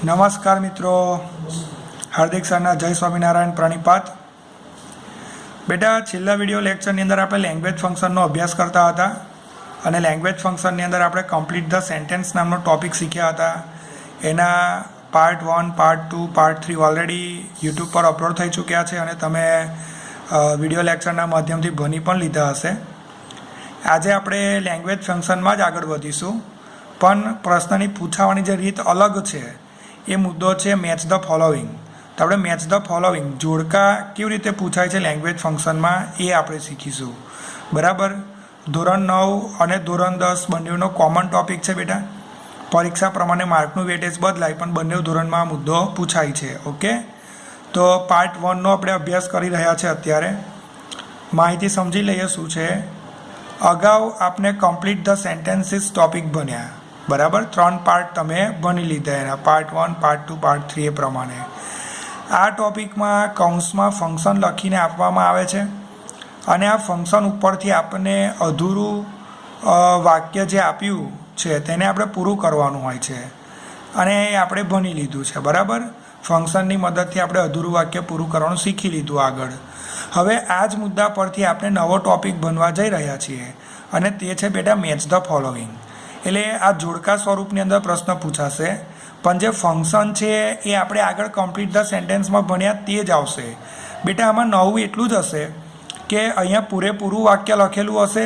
નમસ્કાર મિત્રો, હાર્દિક સરના જય સ્વામિનારાયણ પ્રણિપાત. બેટા, છેલ્લા વિડીયો લેક્ચરની અંદર આપણે લેંગ્વેજ ફંક્શનનો અભ્યાસ કરતા હતા અને લેંગ્વેજ ફંક્શનની અંદર આપણે કમ્પ્લીટ ધ સેન્ટેન્સ નામનો ટોપિક શીખ્યા હતા. એના part 1, part 2, part 3 already YouTube પર અપલોડ થઈ ચૂક્યા છે અને તમે વિડીયો લેક્ચરના માધ્યમથી ભણી પણ લીધા હશે. આજે આપણે લેંગ્વેજ ફંક્શનમાં જ આગળ વધીશું, પણ પ્રશ્નની પૂછવાની જે રીત અલગ છે એ મુદ્દો છે મેચ ધ ફોલોવિંગ. તો આપણે મેચ ધ ફોલોવિંગ જોડકા કેવી રીતે પૂછાય છે લેંગ્વેજ ફંક્શનમાં એ આપણે શીખીશું. બરાબર. ધોરણ 9 અને ધોરણ 10 બંનેનો કોમન ટોપિક છે બેટા. પરીક્ષા પ્રમાણે માર્કનું વેટેજ બદલાય પણ બંને ધોરણમાં આ મુદ્દો પૂછાય છે. ઓકે, તો પાર્ટ 1નો આપણે અભ્યાસ કરી રહ્યા છે. અત્યારે માહિતી સમજી લઈએ શું છે. અગાઉ આપણે કમ્પ્લીટ ધ સેન્ટેન્સીસ ટોપિક ભણ્યા. બરાબર, 3 પાર્ટ તમે ભણી લીધા એના, પાર્ટ 1, પાર્ટ 2, પાર્ટ 3 એ પ્રમાણે. આ ટોપિકમાં કૌંસમાં ફંક્શન લખીને આપવામાં આવે છે અને આ ફંક્શન ઉપરથી આપણને અધૂરું વાક્ય જે આપ્યું છે તેને આપણે પૂરું કરવાનું હોય છે અને એ આપણે ભણી લીધું છે. બરાબર, ફંક્શનની મદદથી આપણે અધૂરું વાક્ય પૂરું કરવાનું શીખી લીધું આગળ. હવે આ જ મુદ્દા પરથી આપણે નવો ટોપિક ભણવા જઈ રહ્યા છીએ અને તે છે બેટા મેચ ધ ફોલોવિંગ. એટલે આ જોડકા સ્વરૂપની અંદર પ્રશ્ન પૂછાશે, પણ જે ફંક્શન છે એ આપણે આગળ કમ્પ્લીટ ધ સેન્ટેન્સમાં ભણ્યા તે જ આવશે. બેટા આમાં નવું એટલું જ હશે કે અહીંયા પૂરેપૂરું વાક્ય લખેલું હશે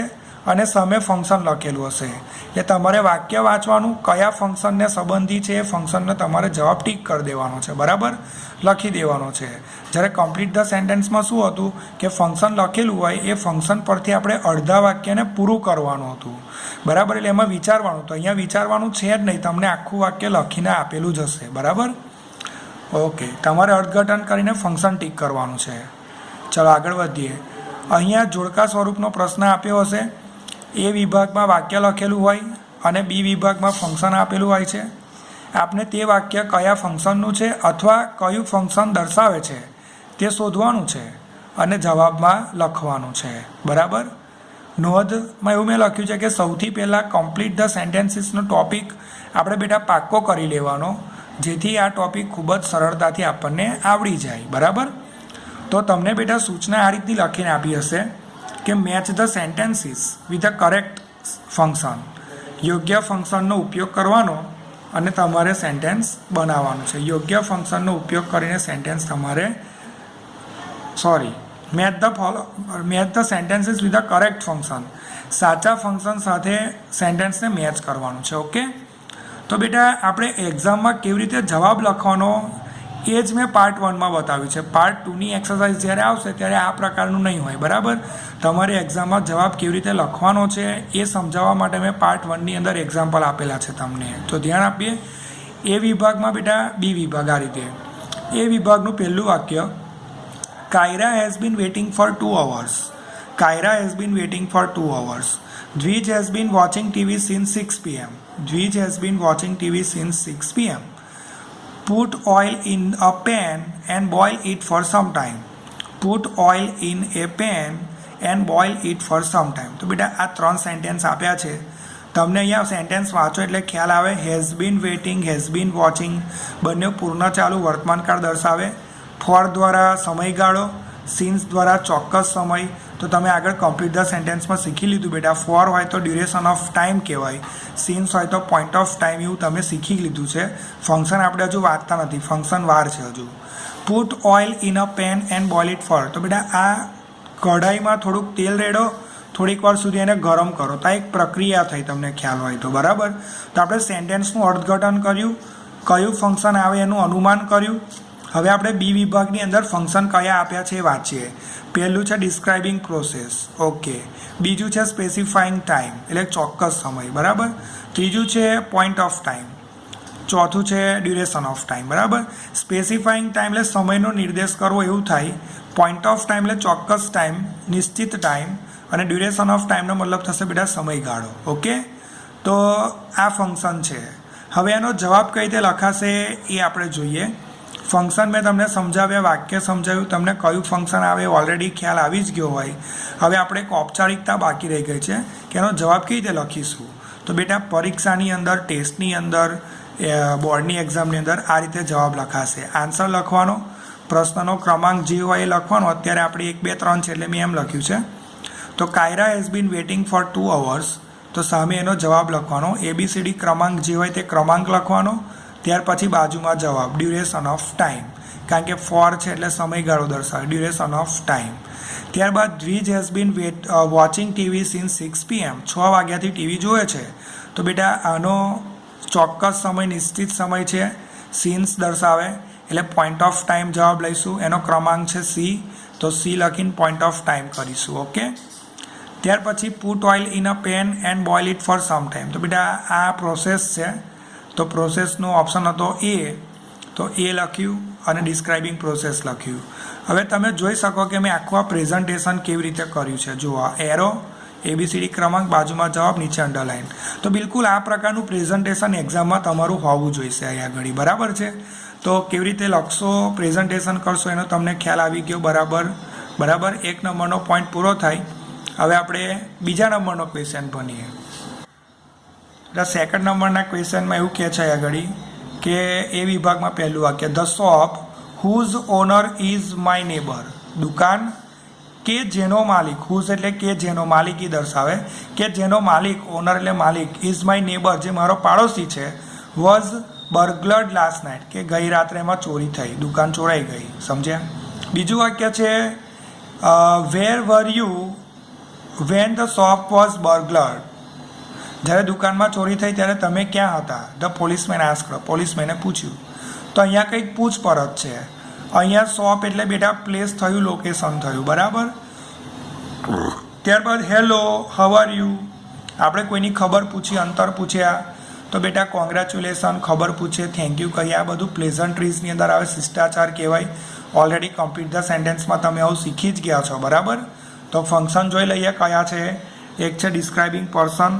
અને સામે ફંક્શન લખેલું હશે. એટલે તમારે વાક્ય વાંચવાનું, કયા ફંક્શનને સંબંધી છે એ ફંક્શનને તમારે જવાબ ટીક કરી દેવાનો છે. બરાબર, લખી દેવાનો છે. જ્યારે કમ્પ્લીટ ધ સેન્ટેન્સમાં શું હતું કે ફંક્શન લખેલું હોય એ ફંક્શન પરથી આપણે અડધા વાક્યને પૂરું કરવાનું હતું. બરાબર, એટલે એમાં વિચારવાનું. તો અહીંયા વિચારવાનું છે જ નહીં, તમને આખું વાક્ય લખીને આપેલું જ હશે. બરાબર, ઓકે, તમારે અર્થઘટન કરીને ફંક્શન ટીક કરવાનું છે. ચલો આગળ વધીએ. અહીંયા જોડકા સ્વરૂપનો પ્રશ્ન આપ્યો હશે. એ વિભાગમાં વાક્ય લખેલું હોય અને બી વિભાગમાં ફંક્શન આપેલું હોય છે. આપને તે વાક્ય કયા ફંક્શનનું છે અથવા કયું ફંક્શન દર્શાવે છે તે શોધવાનું છે અને જવાબમાં લખવાનું છે. બરાબર, નોંધમાં એવું મેં લખ્યું છે કે સૌથી પહેલાં કમ્પ્લીટ ધ સેન્ટેન્સીસનો ટોપિક આપણે બેટા પાક્કો કરી લેવાનો, જેથી આ ટોપિક ખૂબ જ સરળતાથી આપણને આવડી જાય. બરાબર, તો તમને બેટા સૂચના આ રીતની લખીને આપી હશે કે match the sentences with a correct function. યોગ્ય ફંક્શનનો ઉપયોગ કરવાનો અને તમારે સેન્ટેન્સ બનાવવાનું છે. યોગ્ય ફંક્શનનો ઉપયોગ કરીને સેન્ટેન્સ તમારે match the sentences with a correct function. સાચા ફંક્શન સાથે સેન્ટેન્સને મેચ કરવાનું છે. ઓકે, તો બેટા આપણે એક્ઝામમાં કેવી રીતે જવાબ લખવાનો એ જ મેં પાર્ટ 1માં બતાવ્યું છે. પાર્ટ 2ની એક્સરસાઇઝ જ્યારે આવશે ત્યારે આ પ્રકારનું નહીં હોય. બરાબર, તમારે એક્ઝામમાં જવાબ કેવી રીતે લખવાનો છે એ સમજાવવા માટે મેં પાર્ટ 1ની અંદર એક્ઝામ્પલ આપેલા છે તમને. તો ધ્યાન આપીએ. એ વિભાગમાં બેટા બી વિભાગ આ રીતે. એ વિભાગનું પહેલું વાક્ય, Kyra has been waiting for 2 hours. Kyra has been waiting for 2 hours. Dwij has been watching TV since 6 PM. Dwij has been watching TV since 6 PM. Put oil in a pan and boil it for some time. Put oil in a pan and boil it for some time. તો બેટા આ 3 sentence આપ્યા છે. તમને અહીંયા sentence વાંચો એટલે ખ્યાલ આવે. Has been waiting, has been watching બંને પૂર્ણ ચાલુ વર્તમાનકાળ દર્શાવે. ફોર દ્વારા સમયગાળો, સિન્સ દ્વારા ચોક્કસ સમય. તો તમે આગળ કમ્પ્લીટ ધ સેન્ટેન્સમાં શીખી લીધું બેટા. ફોર હોય તો ડ્યુરેશન ઓફ ટાઈમ કહેવાય, સિન્સ હોય તો પોઈન્ટ ઓફ ટાઈમ, એવું તમે શીખી લીધું છે. ફંક્શન આપણે હજુ વાંચતા નથી, ફંક્શન વાર છે હજુ. Put oil in a pan and boil it for. તો બેટા આ કઢાઈમાં થોડુંક તેલ રેડો, થોડીક વાર સુધી એને ગરમ કરો. તો આ એક પ્રક્રિયા થઈ, તમને ખ્યાલ હોય તો. બરાબર, તો આપણે સેન્ટેન્સનું અર્થઘટન કર્યું, કયું ફંક્શન આવે એનું અનુમાન કર્યું. હવે આપણે બી વિભાગની અંદર ફંક્શન કયા આપ્યા છે એ વાંચીએ. પહેલું છે ડિસ્ક્રાઇબિંગ પ્રોસેસ. ઓકે, બીજું છે સ્પેસિફાઈંગ ટાઈમ એટલે ચોક્કસ સમય. બરાબર, ત્રીજું છે પોઈન્ટ ઓફ ટાઈમ, ચોથું છે ડ્યુરેશન ઓફ ટાઈમ. બરાબર, સ્પેસિફાઈંગ ટાઈમ એટલે સમયનો નિર્દેશ કરવો એવું થાય. પોઈન્ટ ઓફ ટાઈમ એટલે ચોક્કસ ટાઈમ, નિશ્ચિત ટાઈમ, અને ડ્યુરેશન ઓફ ટાઈમનો મતલબ થશે બેટા સમયગાળો. ઓકે, તો આ ફંક્શન છે. હવે એનો જવાબ કઈ રીતે લખાશે એ આપણે જોઈએ. ફંક્શન મેં તમને સમજાવ્યા, વાક્ય સમજાવ્યું, તમને કયું ફંક્શન આવે ઓલરેડી ખ્યાલ આવી જ ગયો હોય. હવે આપણે એક ઔપચારિકતા બાકી રહી ગઈ છે કે એનો જવાબ કઈ રીતે લખીશું. તો બેટા પરીક્ષાની અંદર, ટેસ્ટની અંદર બોર્ડની એક્ઝામની અંદર આ રીતે જવાબ લખાશે. આન્સર લખવાનો, પ્રશ્નનો ક્રમાંક જે હોય એ લખવાનો. અત્યારે આપણે 1, 2, 3 છે એટલે મેં એમ લખ્યું છે. તો Kyra has been waiting for 2 hours, તો સામે એનો જવાબ લખવાનો. ABCD ક્રમાંક જે હોય તે ક્રમાંક લખવાનો. ત્યાર પછી બાજુમાં જવાબ, ડ્યુરેશન ઓફ ટાઈમ, કારણ કે ફોર છે એટલે સમયગાળો દર્શાવે, ડ્યુરેશન ઓફ ટાઈમ. ત્યારબાદ Dwij has been watching TV since 6 PM, 6 વાગ્યાથી ટીવી જોવે છે. તો બેટા આનો ચોક્કસ સમય, નિશ્ચિત સમય છે, સિન્સ દર્શાવે એટલે પોઈન્ટ ઓફ ટાઈમ જવાબ લઈશું. એનો ક્રમાંક છે C, તો C લખીને પોઈન્ટ ઓફ ટાઈમ કરીશું. ઓકે. ત્યાર પછી put oil in a pan and boil it for some time. તો બેટા આ પ્રોસેસ છે, તો પ્રોસેસનો ઓપ્શન હતો A, તો A લખ્યું અને ડિસ્ક્રાઇબિંગ પ્રોસેસ લખ્યું. હવે તમે જોઈ શકો કે મેં આખું આ પ્રેઝન્ટેશન કેવી રીતે કર્યું છે. જુઓ, એરો, ABCD ક્રમાંક, બાજુમાં જવાબ, નીચે અંડરલાઇન. તો બિલકુલ આ પ્રકારનું પ્રેઝન્ટેશન એક્ઝામમાં તમારું હોવું જોઈશે અહીંયા આગળ. બરાબર છે. તો કેવી રીતે લખશો, પ્રેઝન્ટેશન કરશો, એનો તમને ખ્યાલ આવી ગયો. બરાબર. 1 નંબરનો પોઈન્ટ પૂરો થાય. હવે આપણે બીજા નંબરનો ક્વેશ્ચન ભણીએ. એટલે સેકન્ડ નંબરના ક્વેશ્ચનમાં એવું કહે છે આગળ કે એ વિભાગમાં પહેલું વાક્ય, the shop whose owner is my neighbour, દુકાન કે જેનો માલિક, હુઝ એટલે કે જેનો, માલિકી દર્શાવે, કે જેનો માલિક, ઓનર એટલે માલિક, ઇઝ માય નેબર જે મારો પાડોશી છે, વોઝ બર્ગલર્ડ લાસ્ટ નાઇટ કે ગઈ રાત્રે એમાં ચોરી થઈ, દુકાન ચોરાઈ ગઈ. સમજ્યા? બીજું વાક્ય છે, where were you when the shop was burglared, જ્યારે દુકાનમાં ચોરી થઈ ત્યારે તમે ક્યાં હતા? ધ પોલીસમેન આસ્ક્ડ, પોલીસમેને પૂછ્યું. તો અહીંયા કંઈક પૂછપરછ છે. અહીંયા શોપ એટલે બેટા પ્લેસ થયું, લોકેશન થયું. બરાબર. ત્યારબાદ હેલો, હાઉ આર યુ, આપણે કોઈની ખબર પૂછી, અંતર પૂછ્યા. તો બેટા કોંગ્રેચ્યુલેશન, ખબર પૂછે, થેન્ક યુ કહીએ. આ બધું પ્લેઝન્ટ્રીઝની અંદર આવે, શિષ્ટાચાર કહેવાય. ઓલરેડી કમ્પ્લીટ ધ સેન્ટેન્સમાં તમે આવું શીખી જ ગયા છો. બરાબર. તો ફંક્શન જોઈ લઈએ કયા છે. એક છે ડિસ્ક્રાઇબિંગ પર્સન,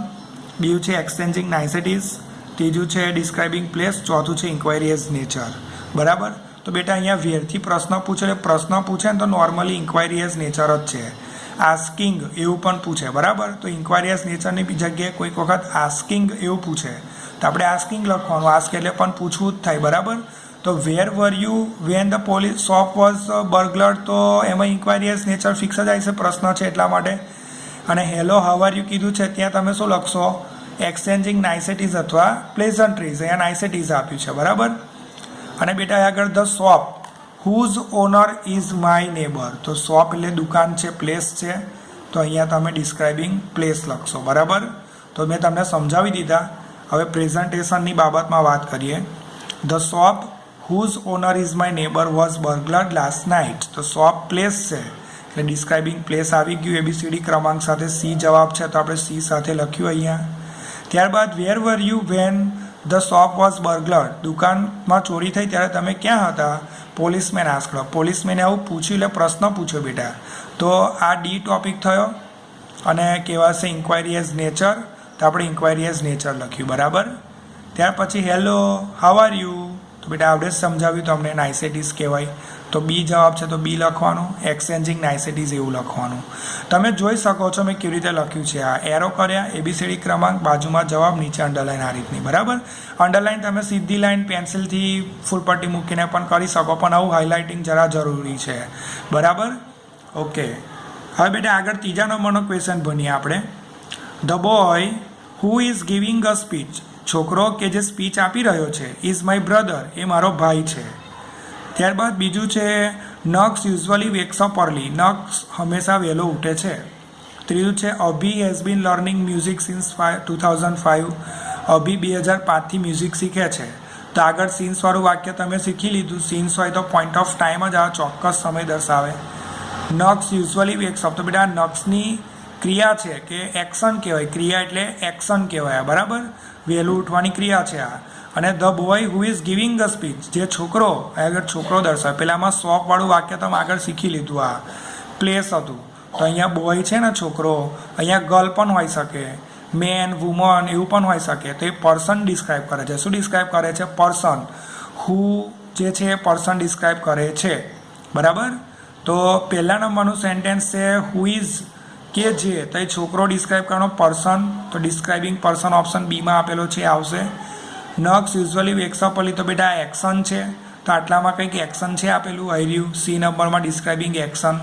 બીજું છે એક્સચેન્જિંગ નાઇસેટીઝ, ત્રીજું છે ડિસ્ક્રાઇબિંગ પ્લેસ, ચોથું છે ઇન્ક્વાયરી એઝ નેચર. બરાબર. તો બેટા અહીંયા વેરથી પ્રશ્ન પૂછે, એટલે પ્રશ્ન પૂછે ને તો નોર્મલી ઇન્ક્વાયરી એઝ નેચર જ છે. આસ્કિંગ એવું પણ પૂછે. બરાબર. તો ઇન્ક્વાયરી એઝ નેચરની જગ્યાએ કોઈક વખત આસ્કિંગ એવું પૂછે તો આપણે આસ્કિંગ લખવાનું. આસ્ક એટલે પણ પૂછવું જ થાય. બરાબર. તો where were you when the police shop was burglared, તો એમાં ઇન્ક્વાયરી એઝ નેચર ફિક્સ જ આવી છે, પ્રશ્ન છે એટલા માટે. અને હેલો હાઉ આર યુ કીધું છે ત્યાં તમે શું લખશો? એક્સચેન્જિંગ નાઇસેટીઝ અથવા પ્લેઝન્ટ્રીઝ. અહીંયા નાઇસેટીઝ આપ્યું છે. બરાબર. અને બેટા આગળ the shop whose owner is my neighbour, તો શોપ એટલે દુકાન છે, પ્લેસ છે, તો અહીંયા તમે ડિસ્ક્રાઇબિંગ પ્લેસ લખશો. બરાબર. તો મેં તમને સમજાવી દીધા. હવે પ્રેઝન્ટેશનની બાબતમાં વાત કરીએ. The shop whose owner is my neighbour was burglared last night, તો શોપ પ્લેસ છે એટલે ડિસ્ક્રાઇબિંગ પ્લેસ આવી ગયું. ABCD ક્રમાંક સાથે C જવાબ છે, તો આપણે C સાથે લખ્યું અહીંયા. ત્યારબાદ where were you when the shop was burglared, દુકાનમાં ચોરી થઈ ત્યારે તમે ક્યાં હતા? પોલીસમેન આસ્ક્ડ, પોલીસમેને આવું પૂછ્યું એટલે પ્રશ્ન પૂછ્યો બેટા. તો આ D ટોપિક થયો અને કહેવાશે ઇન્ક્વાયરી એઝ નેચર, તો આપણે ઇન્ક્વાયરી એઝ નેચર લખ્યું. બરાબર. ત્યાર પછી હેલો હાઉ આર યુ, તો બેટા આપણે જ સમજાવ્યું તમને, નાઇસેટીઝ કહેવાય. તો B જવાબ છે, તો B લખવાનું. એક્સચેન્જિંગ નાઇસેટીઝ એવું લખવાનું. તમે જોઈ શકો છો મેં કેવી રીતે લખ્યું છે. આ એરો કર્યા, ABCD ક્રમાંક, બાજુમાં જવાબ, નીચે અંડરલાઇન, આ રીતની. બરાબર. અંડરલાઇન તમે સીધી લાઇન પેન્સિલથી ફૂલ પટ્ટી મૂકીને પણ કરી શકો, પણ આવું હાઇલાઇટિંગ જરા જરૂરી છે. બરાબર. ઓકે. હવે બેટા આગળ ત્રીજા નંબરનો ક્વેશ્ચન ભણીએ આપણે. The boy who is giving a speech, છોકરો કે જે સ્પીચ આપી રહ્યો છે, ઇઝ માય બ્રધર, એ મારો ભાઈ છે. ત્યારબાદ બીજું છે નક્સ યુઝ્યુઅલી વેક્સ અપ અર્લી, નક્સ હંમેશા વહેલો ઉઠે છે. ત્રીજું છે અભી has been learning music since 2005, અભી 2005થી મ્યુઝિક શીખે છે. તો આગળ સિન્સવાળું વાક્ય તમે શીખી લીધું. સિન્સ હોય તો પોઈન્ટ ઓફ ટાઈમ જ આ ચોક્કસ સમય દર્શાવે. નક્સ યુઝ્યુઅલી વેક્સ અપ, તો બેટા નક્સની ક્રિયા છે કે એક્શન કહેવાય. ક્રિયા એટલે એક્શન કહેવાય. બરાબર. વહેલું ઉઠવાની ક્રિયા છે આ. અને the boy who is giving a speech, જે છોકરો, આગળ છોકરો દર્શાવે. પહેલાંમાં શોપવાળું વાક્ય તમે આગળ શીખી લીધું, આ પ્લેસ હતું. તો અહીંયા બોય છે ને છોકરો, અહીંયા ગર્લ પણ હોઈ શકે, મેન, વુમન એવું પણ હોઈ શકે. તો એ પર્સન ડિસ્ક્રાઇબ કરે છે. શું ડિસ્ક્રાઇબ કરે છે? પર્સન. હુ જે છે એ પર્સન ડિસ્ક્રાઇબ કરે છે. બરાબર. તો પહેલા નંબરનું સેન્ટેન્સ છે હુ ઇઝ કે જે, તો એ છોકરો ડિસ્ક્રાઇબ કરવાનો, પર્સન, તો ડિસ્ક્રાઇબિંગ પર્સન ઓપ્શન બીમાં આપેલો છે આવશે. નક્સ યુઝ્યુઅલી વેક્સ અપ અર્લી, તો બેટા આ એક્શન છે, તો આટલામાં કંઈક એક્શન છે આપેલું હર્યું સી નંબરમાં ડિસ્ક્રાઇબિંગ એક્શન.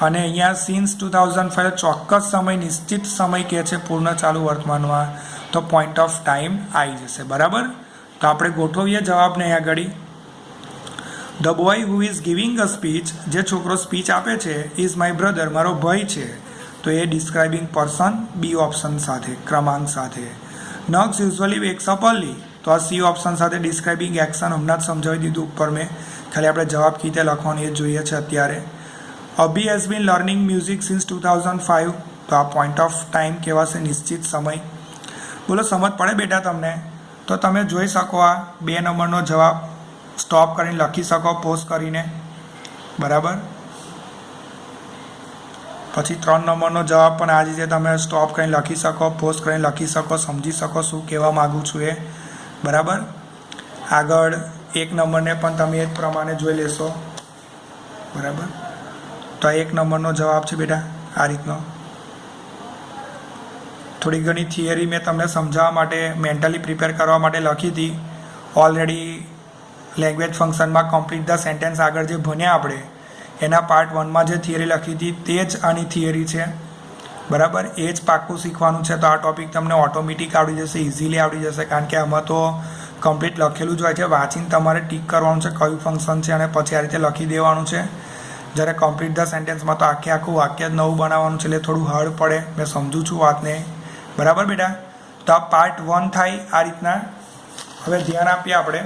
અને અહીંયા સિન્સ 2005 ચોક્કસ સમય, નિશ્ચિત સમય કહે છે પૂર્ણ ચાલુ વર્તમાનમાં, તો પોઈન્ટ ઓફ ટાઈમ આવી જશે. બરાબર, તો આપણે ગોઠવીએ જવાબને અહીંયા આગળ. The boy who is giving a speech, જે છોકરો સ્પીચ આપે છે, ઇઝ માય બ્રધર, મારો ભાઈ છે, તો એ ડિસ્ક્રાઇબિંગ પર્સન બી ઓપ્શન સાથે, ક્રમાંક સાથે. નક્સ યુઝ્યુઅલી વેક્સ અપ અર્લી, તો આ સી ઓપ્શન સાથે ડિસ્ક્રાઇબિંગ એક્શન હમણાં જ સમજાવી દીધું ઉપર મેં, ખાલી આપણે જવાબ કીતે લખવાનું એ જોઈએ છે અત્યારે. અભી has been learning music since 2005, તો આ પોઈન્ટ ઓફ ટાઈમ કહેવાશે, નિશ્ચિત સમય. બોલો સમજ પડે બેટા તમને? તો તમે જોઈ શકો આ 2 નંબરનો જવાબ સ્ટોપ કરીને લખી શકો, પોઝ કરીને. બરાબર, પછી 3 નંબરનો જવાબ પણ આ રીતે તમે સ્ટોપ કરીને લખી શકો, પોઝ કરીને લખી શકો, સમજી શકો શું કહેવા માગું છું એ. બરાબર, આગળ 1 નંબરને પણ તમે એ જ પ્રમાણે જોઈ લેશો. બરાબર, તો આ 1 નંબરનો જવાબ છે બેટા આ રીતનો. થોડી ઘણી થિયરી મેં તમને સમજાવવા માટે, મેન્ટલી પ્રિપેર કરવા માટે લખી હતી. ઓલરેડી લેંગ્વેજ ફંક્શનમાં કમ્પ્લીટ ધ સેન્ટેન્સ આગળ જે ભણ્યા આપણે, એના પાર્ટ 1માં જે થિયરી લખી હતી તે જ આની થિયરી છે. બરાબર, એ જ પાક્કું શીખવાનું છે. તો આ ટોપિક તમને ઓટોમેટિક આવડી જશે, ઇઝીલી આવડી જશે, કારણ કે આમાં તો કમ્પ્લીટ લખેલું જ હોય છે. વાંચીને તમારે ટીક કરવાનું છે કયું ફંક્શન છે, અને પછી આ રીતે લખી દેવાનું છે. જ્યારે કમ્પ્લીટ ધ સેન્ટેન્સમાં તો આખું વાક્ય જ નવું બનાવવાનું છે, એટલે થોડું હાર્ડ પડે. મેં સમજું છું વાતને. બરાબર બેટા, તો આ પાર્ટ 1 થાય આ રીતના. હવે ધ્યાન આપીએ આપણે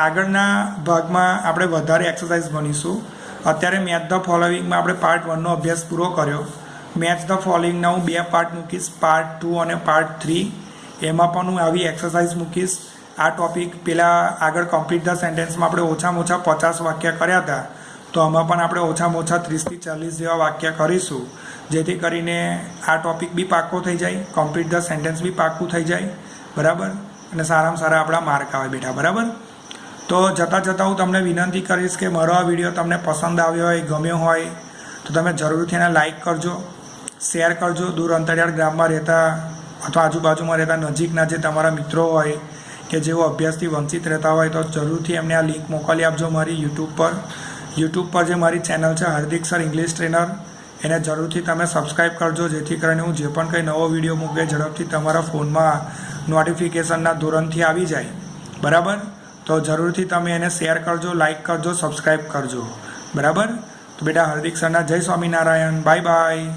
આગળના ભાગમાં. આપણે વધારે એક્સરસાઇઝ ભણીશું. અત્યારે મેચ ધ ફોલોવિંગમાં આપણે પાર્ટ 1નો અભ્યાસ પૂરો કર્યો. મેચ ધ ફોલોવિંગના હું 2 પાર્ટ મૂકીશ, પાર્ટ 2 અને પાર્ટ 3. એમાં પણ હું આવી એક્સરસાઇઝ મૂકીશ. આ ટોપિક પહેલાં આગળ કમ્પ્લીટ ધ સેન્ટેન્સમાં આપણે ઓછામાં ઓછા 50 વાક્ય કર્યા હતા, તો આમાં પણ આપણે ઓછામાં ઓછા 30 થી 40 જેવા વાક્ય કરીશું, જેથી કરીને આ ટોપિક બી પાક્કો થઈ જાય, કમ્પ્લીટ ધ સેન્ટેન્સ બી પાક્કું થઈ જાય. બરાબર, અને સારામાં સારા આપણા માર્ક આવે બેટા. બરાબર, તો જતાં હું તમને વિનંતી કરીશ કે મારો આ વિડીયો તમને પસંદ આવ્યો હોય, ગમ્યો હોય, તો તમે જરૂરથી એને લાઇક કરજો, શેર કરજો. દૂર અંતરિયાળ ગામમાં રહેતા અથવા આજુબાજુમાં રહેતા નજીકના જે તમારા મિત્રો હોય કે જેઓ અભ્યાસથી વંચિત રહેતા હોય, તો જરૂરથી એમને આ લિંક મોકલી આપજો મારી યુટ્યુબ પર જે મારી ચેનલ છે હાર્દિક સર ઇંગ્લિશ ટ્રેનર, એને જરૂરથી તમે સબસ્ક્રાઈબ કરજો, જેથી કરીને હું જે પણ કંઈ નવો વિડીયો મૂકે ઝડપથી તમારા ફોનમાં નોટિફિકેશનના ધોરણથી આવી જાય. બરાબર, તો જરૂરથી તમે એને શેર કરજો, લાઇક કરજો, સબસ્ક્રાઈબ કરજો. બરાબર, તો બેટા હાર્દિક સરના જય સ્વામિનારાયણ. Bye bye.